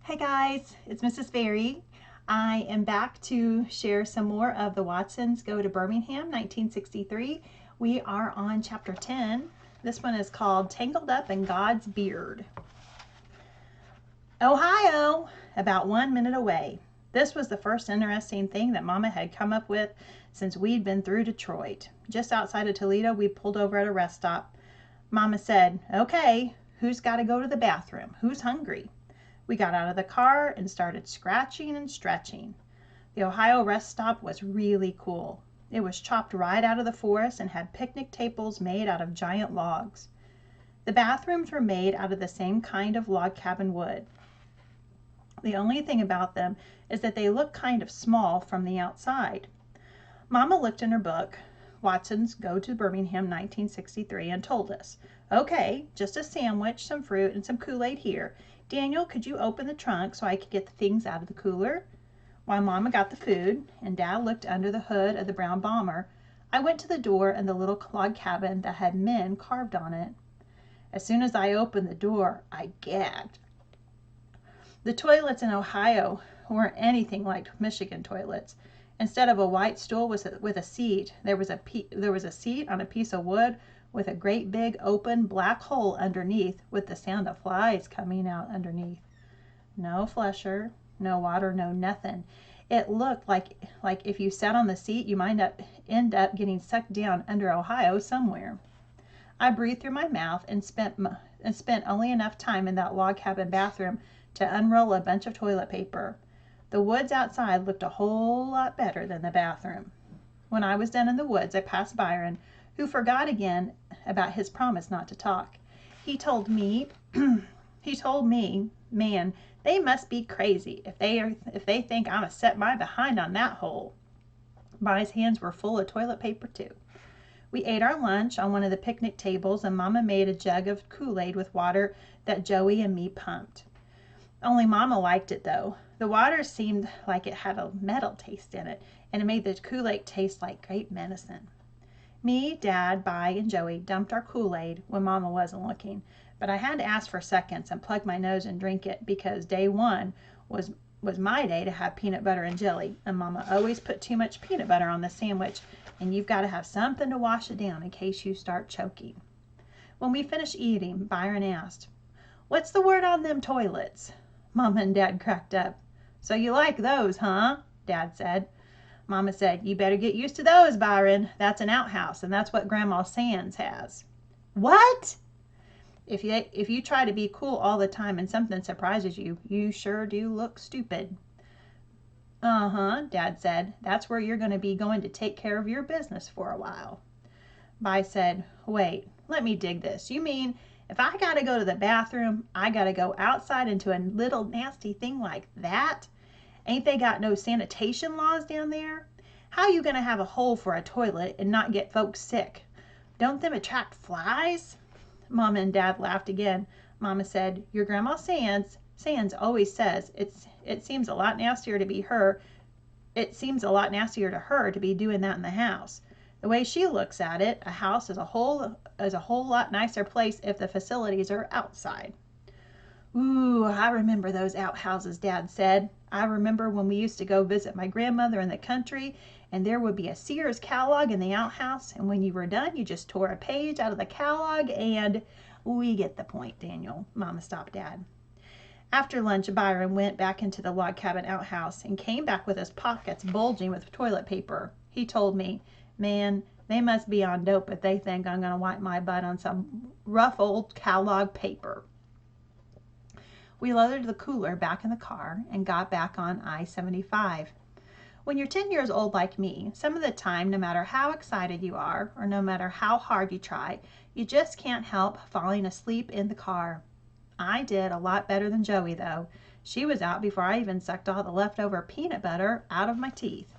Hey guys, it's Mrs. Fairy. I am back to share some more of the Watsons Go to Birmingham 1963. We are on chapter 10. This one is called Tangled Up in God's Beard. Ohio, about 1 minute away. This was the first interesting thing that Mama had come up with since we'd been through Detroit. Just outside of Toledo, we pulled over at a rest stop. Mama said, "Okay, who's got to go to the bathroom? Who's hungry?" We got out of the car and started scratching and stretching. The Ohio rest stop was really cool. It was chopped right out of the forest and had picnic tables made out of giant logs. The bathrooms were made out of the same kind of log cabin wood. The only thing about them is that they look kind of small from the outside. Mama looked in her book, Watson's Go to Birmingham 1963, and told us, "Okay, just a sandwich, some fruit, and some Kool-Aid here. Daniel, could you open the trunk so I could get the things out of the cooler?" While Mama got the food and Dad looked under the hood of the brown bomber, I went to the door in the little log cabin that had men carved on it. As soon as I opened the door, I gagged. The toilets in Ohio weren't anything like Michigan toilets. Instead of a white stool with a seat, there was a seat on a piece of wood with a great big open black hole underneath, with the sound of flies coming out underneath. No flusher, no water, no nothing. It looked like if you sat on the seat, you might end up getting sucked down under Ohio somewhere. I breathed through my mouth and spent only enough time in that log cabin bathroom to unroll a bunch of toilet paper. The woods outside looked a whole lot better than the bathroom. When I was done in the woods, I passed Byron, who forgot again about his promise not to talk. He told me, "Man, they must be crazy if they think I'm a set my behind on that hole." By's hands were full of toilet paper too. We ate our lunch on one of the picnic tables, and Mama made a jug of Kool-Aid with water that Joey and me pumped. Only Mama liked it though. The water seemed like it had a metal taste in it, and it made the Kool-Aid taste like great medicine. Me, Dad, Bi, and Joey dumped our Kool-Aid when Mama wasn't looking, but I had to ask for seconds and plug my nose and drink it because day one was my day to have peanut butter and jelly, and Mama always put too much peanut butter on the sandwich, and you've got to have something to wash it down in case you start choking. When we finished eating, Byron asked, "What's the word on them toilets?" Mama and Dad cracked up. "So you like those, huh?" Dad said. Mama said, "You better get used to those, Byron. That's an outhouse, and that's what Grandma Sands has." "What?" If you try to be cool all the time and something surprises you, you sure do look stupid." "Uh-huh," Dad said. "That's where you're going to be going to take care of your business for a while." Bi said, "Wait, let me dig this. You mean if I got to go to the bathroom, I got to go outside into a little nasty thing like that? Ain't they got no sanitation laws down there? How you going to have a hole for a toilet and not get folks sick? Don't them attract flies?" Mama and Dad laughed again. Mama said, "Your Grandma Sands always says it seems a lot nastier to her to be doing that in the house. The way she looks at it, a house is a whole lot nicer place if the facilities are outside." "Ooh, I remember those outhouses," Dad said. "I remember when we used to go visit my grandmother in the country, and there would be a Sears catalog in the outhouse, and when you were done, you just tore a page out of the catalog and—" "We get the point, Daniel," Mama stopped Dad. After lunch, Byron went back into the log cabin outhouse and came back with his pockets bulging with toilet paper. He told me, "Man, they must be on dope if they think I'm going to wipe my butt on some rough old catalog paper." We loaded the cooler back in the car and got back on I-75. When you're 10 years old like me, some of the time, no matter how excited you are or no matter how hard you try, you just can't help falling asleep in the car. I did a lot better than Joey though. She was out before I even sucked all the leftover peanut butter out of my teeth.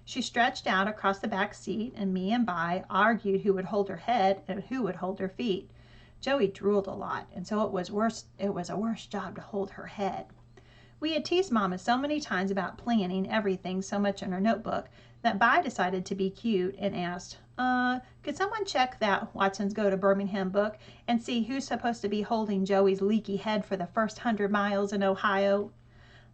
She stretched out across the back seat, and me and Bi argued who would hold her head and who would hold her feet. Joey drooled a lot, and so it was a worse job to hold her head. We had teased Mama so many times about planning everything so much in her notebook that Vi decided to be cute and asked, could someone check that Watson's Go to Birmingham book and see who's supposed to be holding Joey's leaky head for the first 100 miles in Ohio?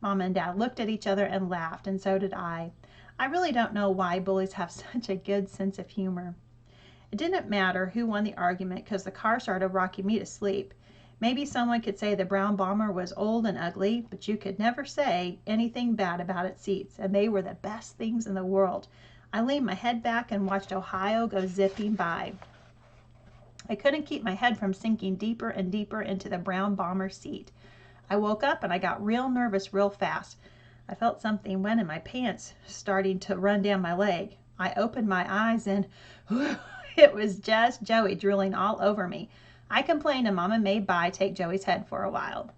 Mama and Dad looked at each other and laughed, and so did I. I really don't know why bullies have such a good sense of humor. It didn't matter who won the argument because the car started rocking me to sleep. Maybe someone could say the brown bomber was old and ugly, but you could never say anything bad about its seats, and they were the best things in the world. I leaned my head back and watched Ohio go zipping by. I couldn't keep my head from sinking deeper and deeper into the brown bomber seat. I woke up and I got real nervous real fast. I felt something wet in my pants starting to run down my leg. I opened my eyes and it was just Joey drooling all over me. I complained and Mama made Vi take Joey's head for a while.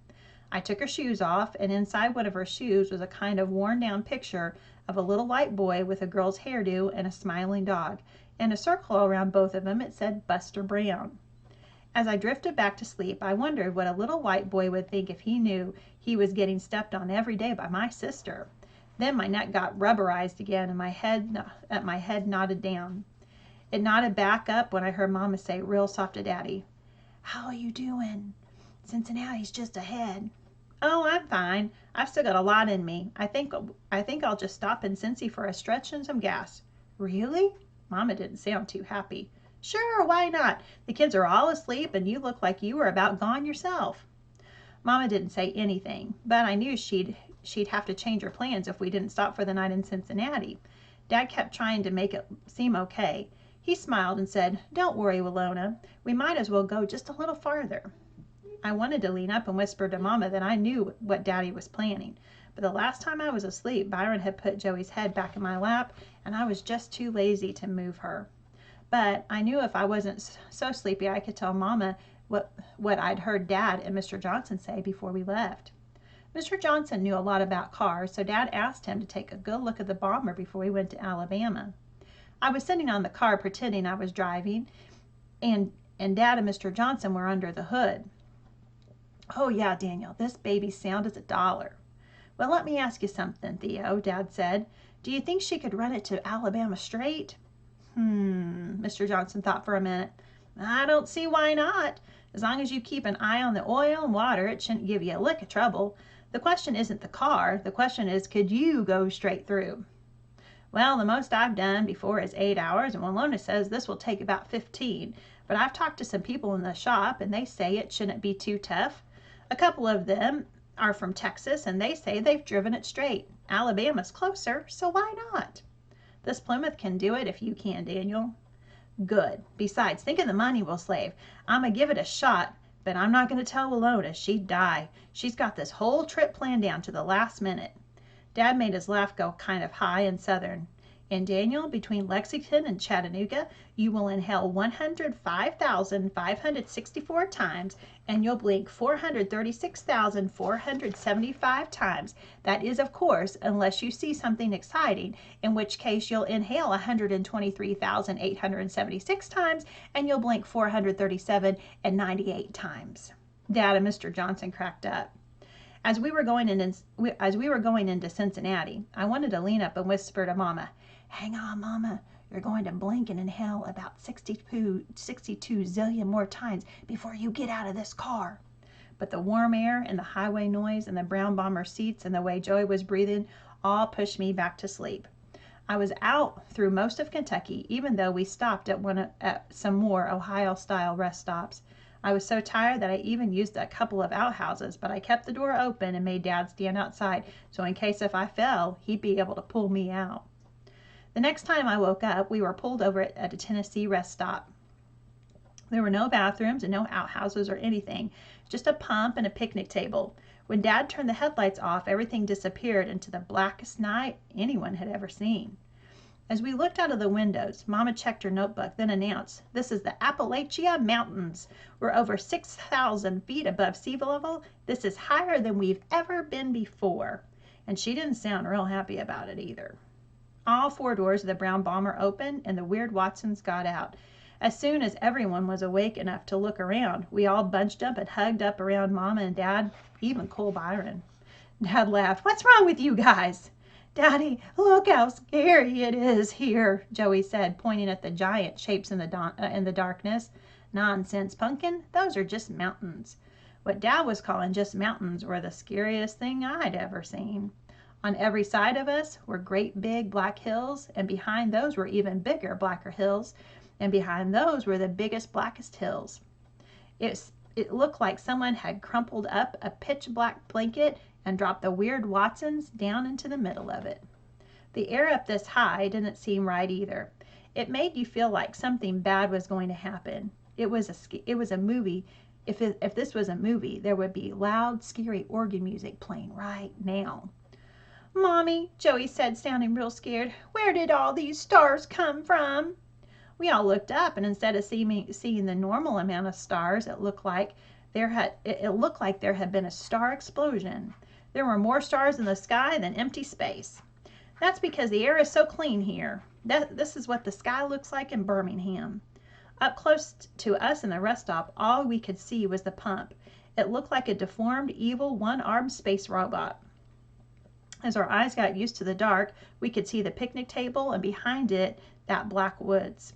I took her shoes off, and inside one of her shoes was a kind of worn down picture of a little white boy with a girl's hairdo and a smiling dog. In a circle around both of them it said Buster Brown. As I drifted back to sleep, I wondered what a little white boy would think if he knew he was getting stepped on every day by my sister. Then my neck got rubberized again and my head nodded down. It nodded back up when I heard Mama say real soft to Daddy, "How are you doing? Cincinnati's just ahead." "Oh, I'm fine. I've still got a lot in me. I think I'll just stop in Cincy for a stretch and some gas." "Really?" Mama didn't sound too happy. "Sure, why not? The kids are all asleep and you look like you were about gone yourself." Mama didn't say anything, but I knew she'd have to change her plans if we didn't stop for the night in Cincinnati. Dad kept trying to make it seem okay. He smiled and said, "Don't worry, Willona. We might as well go just a little farther." I wanted to lean up and whisper to Mama that I knew what Daddy was planning, but the last time I was asleep, Byron had put Joey's head back in my lap, and I was just too lazy to move her. But I knew if I wasn't so sleepy, I could tell Mama what I'd heard Dad and Mr. Johnson say before we left. Mr. Johnson knew a lot about cars, so Dad asked him to take a good look at the bomber before we went to Alabama. I was sitting on the car pretending I was driving, and Dad and Mr. Johnson were under the hood. "Oh yeah, Daniel, this baby's sound as $1. Well, let me ask you something, Theo," Dad said. "Do you think she could run it to Alabama straight?" Mr. Johnson thought for a minute. "I don't see why not. As long as you keep an eye on the oil and water, it shouldn't give you a lick of trouble. The question isn't the car. The question is, could you go straight through?" "Well, the most I've done before is 8 hours, and Willona says this will take about 15. But I've talked to some people in the shop, and they say it shouldn't be too tough. A couple of them are from Texas, and they say they've driven it straight. Alabama's closer, so why not?" "This Plymouth can do it if you can, Daniel." "Good. Besides, think of the money we'll save. I'm going to give it a shot, but I'm not going to tell Willona. She'd die. She's got this whole trip planned down to the last minute." Dad made his laugh go kind of high and southern. "And Daniel, between Lexington and Chattanooga, you will inhale 105,564 times, and you'll blink 436,475 times. That is, of course, unless you see something exciting, in which case you'll inhale 123,876 times, and you'll blink 437 and 98 times. Dad and Mr. Johnson cracked up. As we were going into Cincinnati, I wanted to lean up and whisper to Mama, "Hang on, Mama. You're going to blink and inhale about 62 zillion more times before you get out of this car." But the warm air and the highway noise and the brown bomber seats and the way Joey was breathing all pushed me back to sleep. I was out through most of Kentucky, even though we stopped at some more Ohio-style rest stops. I was so tired that I even used a couple of outhouses, but I kept the door open and made Dad stand outside, so in case if I fell, he'd be able to pull me out. The next time I woke up, we were pulled over at a Tennessee rest stop. There were no bathrooms and no outhouses or anything, just a pump and a picnic table. When Dad turned the headlights off, everything disappeared into the blackest night anyone had ever seen. As we looked out of the windows, Mama checked her notebook, then announced, "This is the Appalachia Mountains. We're over 6,000 feet above sea level. This is higher than we've ever been before." And she didn't sound real happy about it either. All 4 doors of the brown bomber opened, and the weird Watsons got out. As soon as everyone was awake enough to look around, we all bunched up and hugged up around Mama and Dad, even Cole Byron. Dad laughed. What's wrong with you guys? Daddy, look how scary it is here, Joey said, pointing at the giant shapes in the darkness. Nonsense, Pumpkin. Those are just mountains. What Dad was calling just mountains were the scariest thing I'd ever seen. On every side of us were great big black hills, and behind those were even bigger, blacker hills, and behind those were the biggest, blackest hills. It looked like someone had crumpled up a pitch black blanket and dropped the weird Watsons down into the middle of it. The air up this high didn't seem right either. It made you feel like something bad was going to happen. It was a movie. If this was a movie, there would be loud, scary organ music playing right now. Mommy, Joey said, sounding real scared, where did all these stars come from? We all looked up, and instead of seeing the normal amount of stars, it looked like there had been a star explosion. There were more stars in the sky than empty space. That's because the air is so clean here. This is what the sky looks like in Birmingham. Up close to us in the rest stop, all we could see was the pump. It looked like a deformed, evil, one-armed space robot. As our eyes got used to the dark, we could see the picnic table, and behind it, that black woods.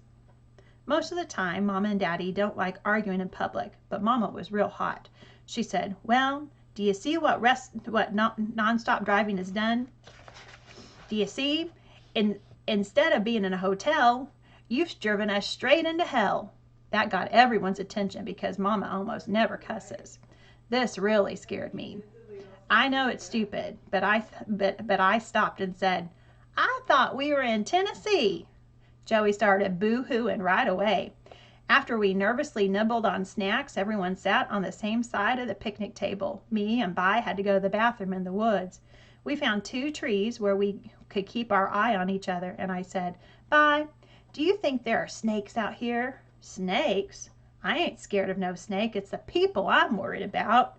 Most of the time, Mama and Daddy don't like arguing in public, but Mama was real hot. She said, well, do you see what nonstop driving has done? Do you see? Instead of being in a hotel, you've driven us straight into hell. That got everyone's attention because Mama almost never cusses. This really scared me. I know it's stupid, but I stopped and said, I thought we were in Tennessee. Joey started boo-hooing right away. After we nervously nibbled on snacks, everyone sat on the same side of the picnic table. Me and Vi had to go to the bathroom in the woods. We found 2 trees where we could keep our eye on each other, and I said, Vi, do you think there are snakes out here? Snakes? I ain't scared of no snake. It's the people I'm worried about.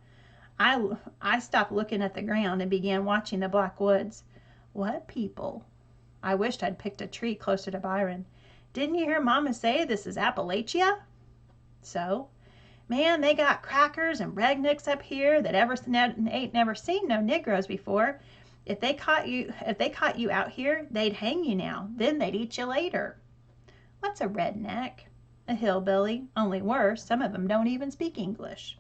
I stopped looking at the ground and began watching the black woods. What people? I wished I'd picked a tree closer to Byron. Didn't you hear Mama say this is Appalachia? So? Man, they got crackers and rednecks up here that ain't never seen no Negroes before. If they caught you out here, they'd hang you now. Then they'd eat you later. What's a redneck? A hillbilly, only worse. Some of them don't even speak English.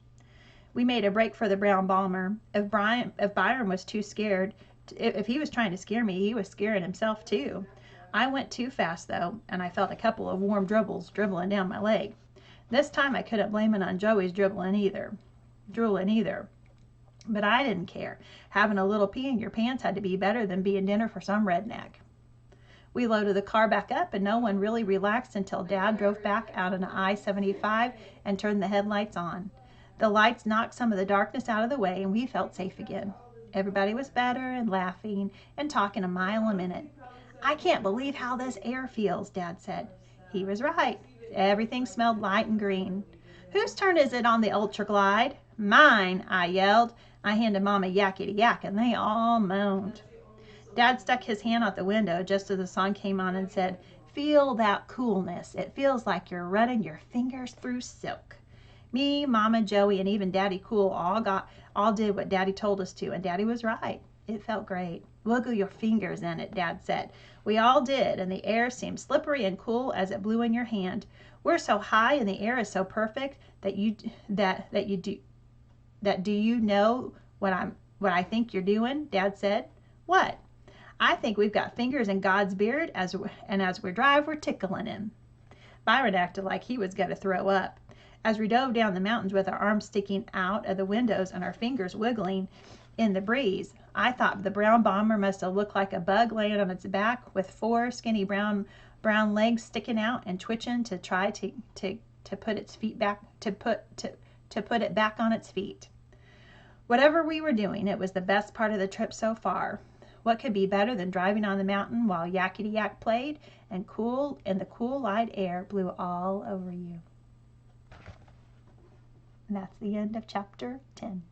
We made a break for the brown bomber. If Byron was too scared, if he was trying to scare me, he was scaring himself too. I went too fast though, and I felt a couple of warm dribbles dribbling down my leg. This time I couldn't blame it on Joey's drooling either. But I didn't care. Having a little pee in your pants had to be better than being dinner for some redneck. We loaded the car back up, and no one really relaxed until Dad drove back out on I-75 and turned the headlights on. The lights knocked some of the darkness out of the way, and we felt safe again. Everybody was better and laughing and talking a mile a minute. I can't believe how this air feels, Dad said. He was right. Everything smelled light and green. Whose turn is it on the Ultra Glide? Mine, I yelled. I handed Mama Yakety Yak, and they all moaned. Dad stuck his hand out the window just as the song came on and said, feel that coolness. It feels like you're running your fingers through silk. Me, Mama, Joey, and even Daddy Cool all did what Daddy told us to, and Daddy was right. It felt great. Wiggle your fingers in it, Dad said. We all did, and the air seemed slippery and cool as it blew in your hand. We're so high and the air is so perfect that do you know what I think you're doing? Dad said. What? I think we've got fingers in God's beard, and as we drive, we're tickling him. Byron acted like he was going to throw up. As we dove down the mountains with our arms sticking out of the windows and our fingers wiggling in the breeze, I thought the brown bomber must have looked like a bug laying on its back with 4 skinny brown legs sticking out and twitching to try to put its feet back to put it back on its feet. Whatever we were doing, it was the best part of the trip so far. What could be better than driving on the mountain while Yakety Yak played and the cool light air blew all over you? And that's the end of chapter 10.